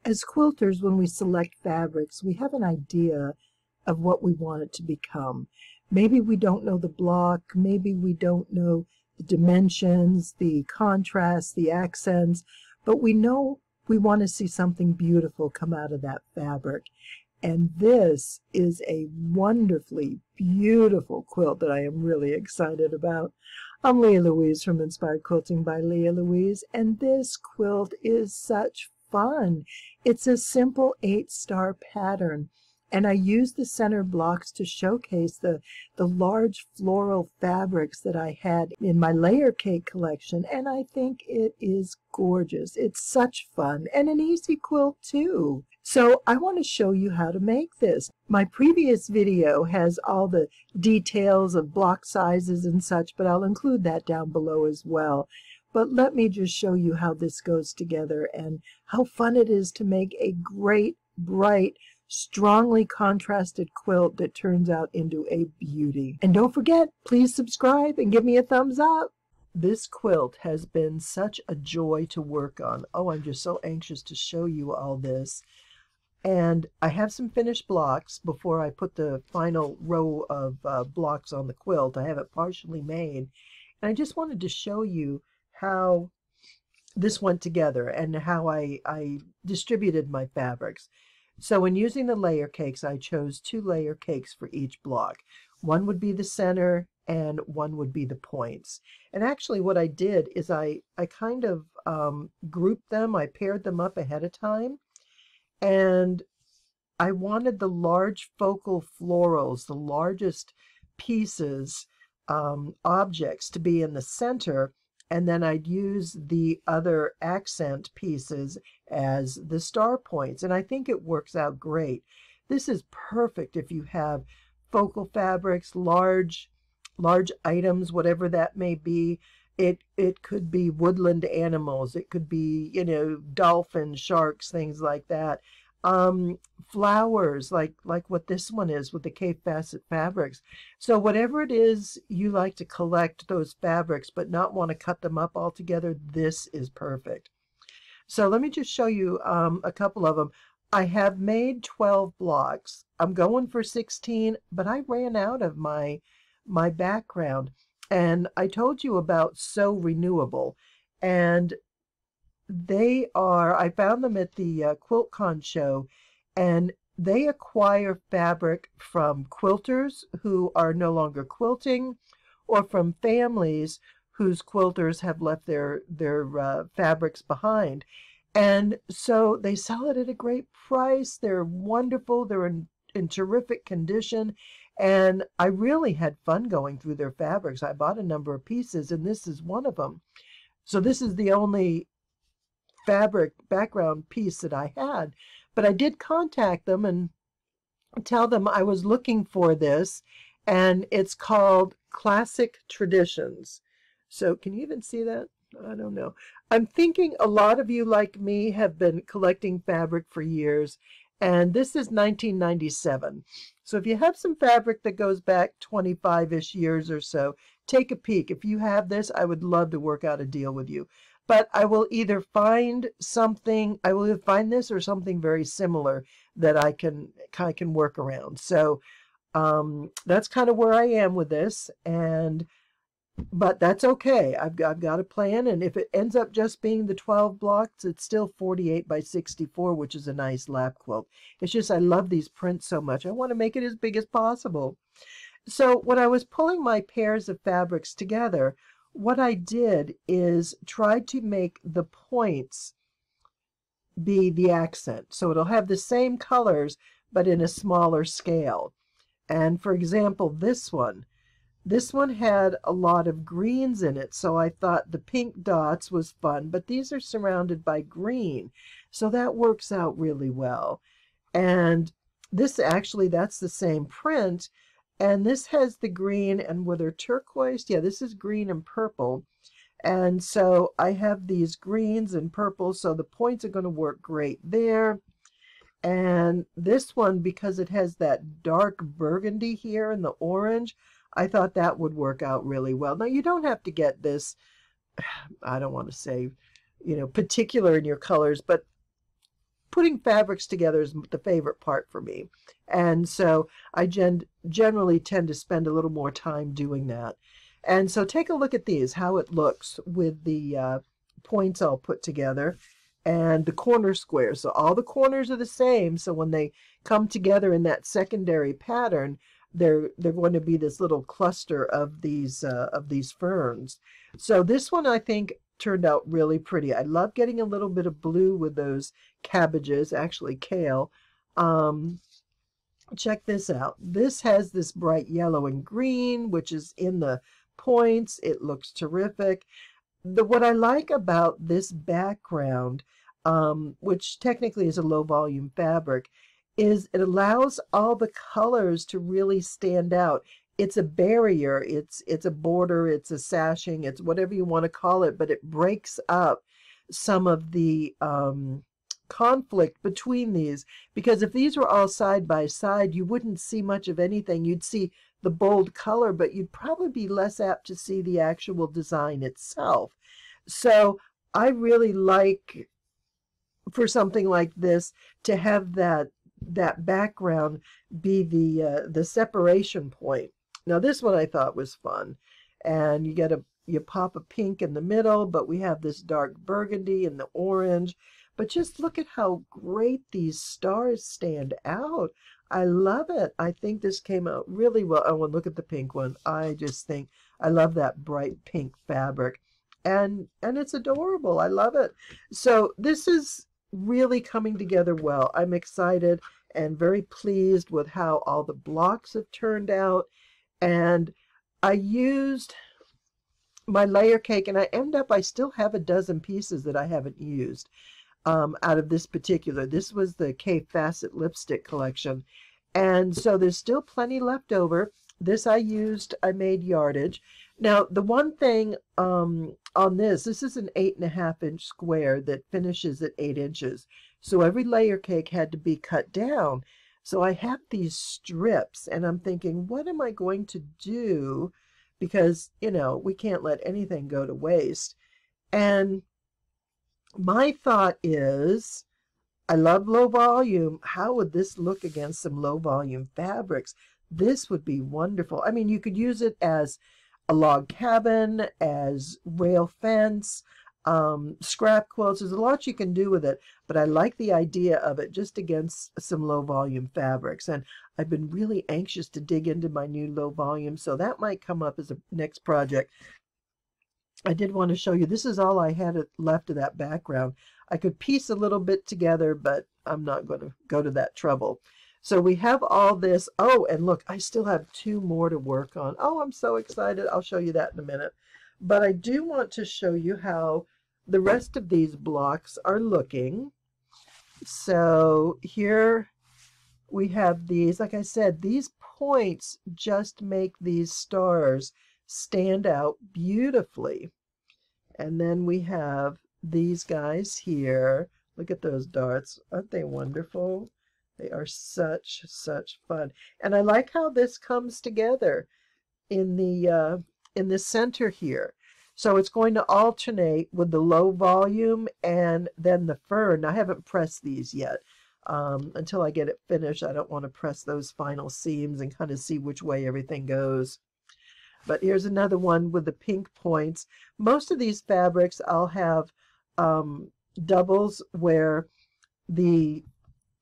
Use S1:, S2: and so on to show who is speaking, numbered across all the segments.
S1: As quilters, when we select fabrics, we have an idea of what we want it to become. Maybe we don't know the block, maybe we don't know the dimensions, the contrast, the accents, but we know we want to see something beautiful come out of that fabric. And this is a wonderfully beautiful quilt that I am really excited about. I'm Lea Louise from Inspired Quilting by Lea Louise, and this quilt is such fun. It's a simple 8-star pattern, and I use the center blocks to showcase the large floral fabrics that I had in my Layer Cake collection, and I think it is gorgeous. It's such fun, and an easy quilt too. So I want to show you how to make this. My previous video has all the details of block sizes and such, but I'll include that down below as well. But let me just show you how this goes together and how fun it is to make a great, bright, strongly contrasted quilt that turns out into a beauty. And don't forget, please subscribe and give me a thumbs up. This quilt has been such a joy to work on. Oh, I'm just so anxious to show you all this. And I have some finished blocks before I put the final row of blocks on the quilt. I have it partially made. And I just wanted to show you how this went together and how I distributed my fabrics. So when using the layer cakes, I chose 2 layer cakes for each block. One would be the center and one would be the points. And actually what I did is I kind of grouped them. I paired them up ahead of time. And I wanted the large focal florals, the largest pieces, objects to be in the center, and then I'd use the other accent pieces as the star points. And I think it works out great. This is perfect if you have focal fabrics, large items, whatever that may be. It could be woodland animals. It could be, you know, dolphins, sharks, things like that. Flowers, like what this one is with the Kaffe Fassett Fabrics. So whatever it is you like to collect those fabrics but not want to cut them up all together, this is perfect. So let me just show you a couple of them. I have made 12 blocks. I'm going for 16, but I ran out of my background. And I told you about So Renewable, and I found them at the QuiltCon show, and they acquire fabric from quilters who are no longer quilting, or from families whose quilters have left their fabrics behind. And so they sell it at a great price. They're wonderful. They're in terrific condition. And I really had fun going through their fabrics. I bought a number of pieces, and this is one of them. So this is the only fabric background piece that I had. But I did contact them and tell them I was looking for this, and it's called Classic Traditions. So can you even see that? I don't know. I'm thinking a lot of you, like me, have been collecting fabric for years, and this is 1997. So if you have some fabric that goes back 25-ish years or so, take a peek. If you have this, I would love to work out a deal with you. But I will either find something, I will either find this or something very similar that I can work around. So that's kind of where I am with this, but that's okay. I've got a plan, and if it ends up just being the 12 blocks, it's still 48 by 64, which is a nice lap quilt. It's just I love these prints so much. I want to make it as big as possible. So when I was pulling my pairs of fabrics together, what I did is try to make the points be the accent. So it'll have the same colors, but in a smaller scale. And for example, this one had a lot of greens in it, so I thought the pink dots was fun, but these are surrounded by green, so that works out really well. And this actually, that's the same print, and this has the green and whether turquoise, yeah, this is green and purple. And so I have these greens and purples, so the points are going to work great there. And this one, because it has that dark burgundy here and the orange, I thought that would work out really well. Now, you don't have to get this, I don't want to say, you know, particular in your colors, but putting fabrics together is the favorite part for me. And so I generally tend to spend a little more time doing that. And so take a look at these, how it looks with the points all put together and the corner squares. So all the corners are the same. So when they come together in that secondary pattern, they're going to be this little cluster of these ferns. So this one I think turned out really pretty. I love getting a little bit of blue with those cabbages, actually kale. Check this out. This has this bright yellow and green, which is in the points. It looks terrific. What I like about this background, which technically is a low volume fabric, is it allows all the colors to really stand out. It's a barrier, it's a border, it's a sashing, it's whatever you want to call it, but it breaks up some of the conflict between these, because if these were all side by side, you wouldn't see much of anything. You'd see the bold color, but you'd probably be less apt to see the actual design itself. So I really like, for something like this, to have that background be the separation point. Now this one I thought was fun, and you pop a pink in the middle, but we have this dark burgundy and the orange. But just look at how great these stars stand out. I love it. I think this came out really well. Oh, and look at the pink one. I just think I love that bright pink fabric, and it's adorable. I love it. So this is really coming together well. I'm excited and very pleased with how all the blocks have turned out. And I used my layer cake, and I still have a dozen pieces that I haven't used out of this particular. This was the Kaffe Fassett lipstick collection. And so there's still plenty left over. This I made yardage. Now, the one thing on this is an 8.5-inch square that finishes at 8 inches. So every layer cake had to be cut down. So I have these strips, and I'm thinking, what am I going to do? Because, you know, we can't let anything go to waste. And my thought is, I love low volume. How would this look against some low volume fabrics? This would be wonderful. I mean, you could use it as a log cabin, as rail fence, scrap quilts. There's a lot you can do with it, but I like the idea of it just against some low volume fabrics. And I've been really anxious to dig into my new low volume, so that might come up as a next project. I did want to show you, this is all I had left of that background. I could piece a little bit together, but I'm not going to go to that trouble. So we have all this. Oh, and look, I still have 2 more to work on. Oh, I'm so excited. I'll show you that in a minute. But I do want to show you how the rest of these blocks are looking. So here we have these. Like I said, these points just make these stars stand out beautifully. And then we have these guys here. Look at those darts. Aren't they wonderful? They are such fun. And I like how this comes together in the center here. So it's going to alternate with the low volume and then the fern. I haven't pressed these yet. Until I get it finished, I don't want to press those final seams and kind of see which way everything goes. But here's another one with the pink points. Most of these fabrics I'll have doubles where the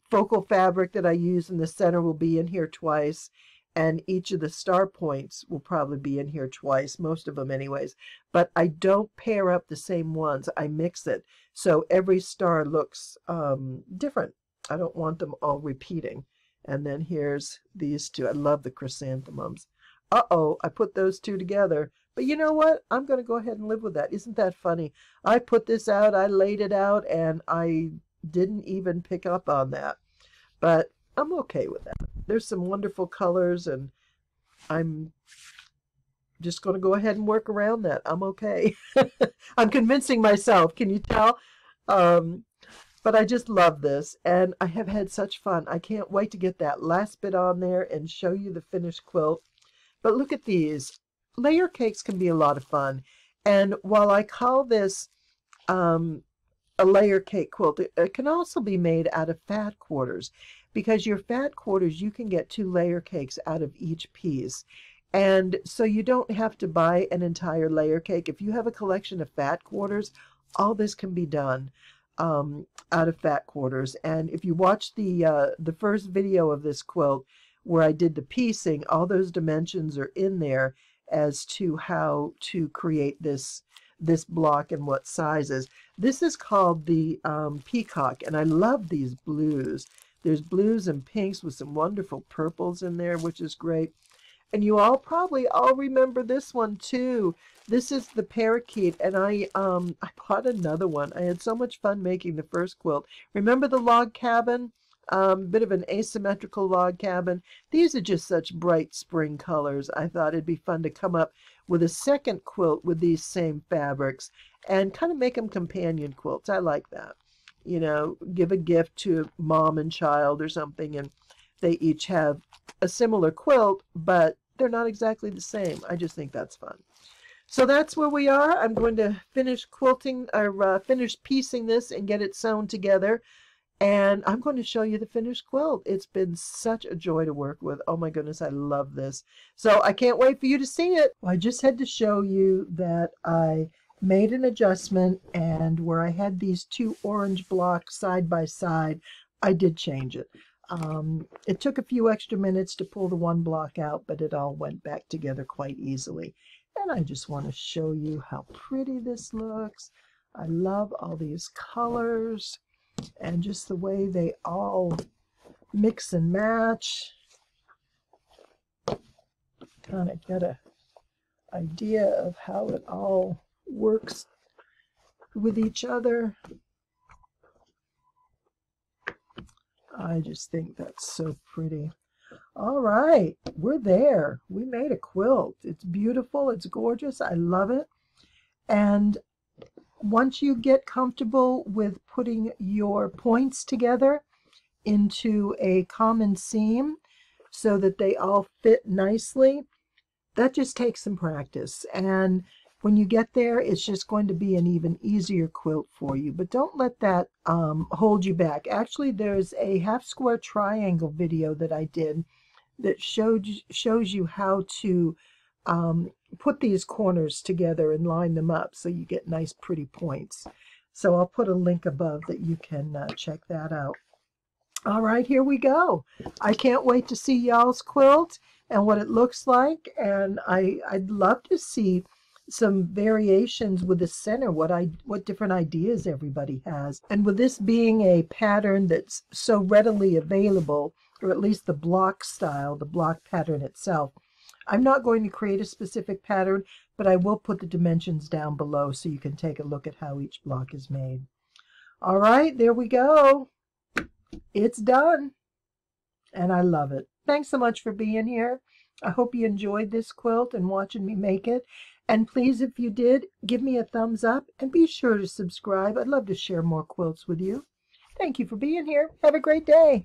S1: focal fabric that I use in the center will be in here twice, and each of the star points will probably be in here twice, most of them anyways. But I don't pair up the same ones. I mix it. So every star looks different. I don't want them all repeating. And then here's these 2. I love the chrysanthemums. Uh-oh, I put those 2 together. But you know what? I'm going to go ahead and live with that. Isn't that funny? I put this out, I laid it out, and I didn't even pick up on that. But I'm okay with that. There's some wonderful colors, and I'm just going to go ahead and work around that. I'm okay. I'm convincing myself. Can you tell? But I just love this, and I have had such fun. I can't wait to get that last bit on there and show you the finished quilt. But look at these. Layer cakes can be a lot of fun. And while I call this a layer cake quilt. It can also be made out of fat quarters, because your fat quarters, you can get 2 layer cakes out of each piece. And so you don't have to buy an entire layer cake. If you have a collection of fat quarters, all this can be done out of fat quarters. And if you watch the first video of this quilt where I did the piecing, all those dimensions are in there as to how to create this block and what sizes. This is called the Peacock, and I love these blues. There's blues and pinks with some wonderful purples in there, which is great. And you all probably all remember this one too. This is the parakeet, and I bought another one. I had so much fun making the first quilt. Remember the log cabin? Bit of an asymmetrical log cabin. These are just such bright spring colors. I thought it'd be fun to come up with a second quilt with these same fabrics and kind of make them companion quilts. I like that. You know, give a gift to mom and child or something, and they each have a similar quilt, but they're not exactly the same. I just think that's fun. So that's where we are. I'm going to finish quilting, or finish piecing this and get it sewn together. And I'm going to show you the finished quilt. It's been such a joy to work with. Oh my goodness, I love this. So I can't wait for you to see it. Well, I just had to show you that I made an adjustment, and where I had these 2 orange blocks side by side, I did change it. It took a few extra minutes to pull the one block out, but it all went back together quite easily. And I just want to show you how pretty this looks. I love all these colors and just the way they all mix and match. Kind of get an idea of how it all works with each other. I just think that's so pretty. All right, we're there. We made a quilt. It's beautiful. It's gorgeous. I love it. And once you get comfortable with putting your points together into a common seam so that they all fit nicely, that just takes some practice. And when you get there, it's just going to be an even easier quilt for you. But don't let that hold you back. Actually, there's a half square triangle video that I did that shows you how to put these corners together and line them up so you get nice pretty points. So I'll put a link above that you can check that out. All right, here we go. I can't wait to see y'all's quilt and what it looks like, and I'd love to see some variations with the center, what different ideas everybody has. And with this being a pattern that's so readily available, or at least the block style, the block pattern itself, I'm not going to create a specific pattern, but I will put the dimensions down below so you can take a look at how each block is made. All right, there we go. It's done, and I love it. Thanks so much for being here. I hope you enjoyed this quilt and watching me make it. And please, if you did, give me a thumbs up and be sure to subscribe. I'd love to share more quilts with you. Thank you for being here. Have a great day.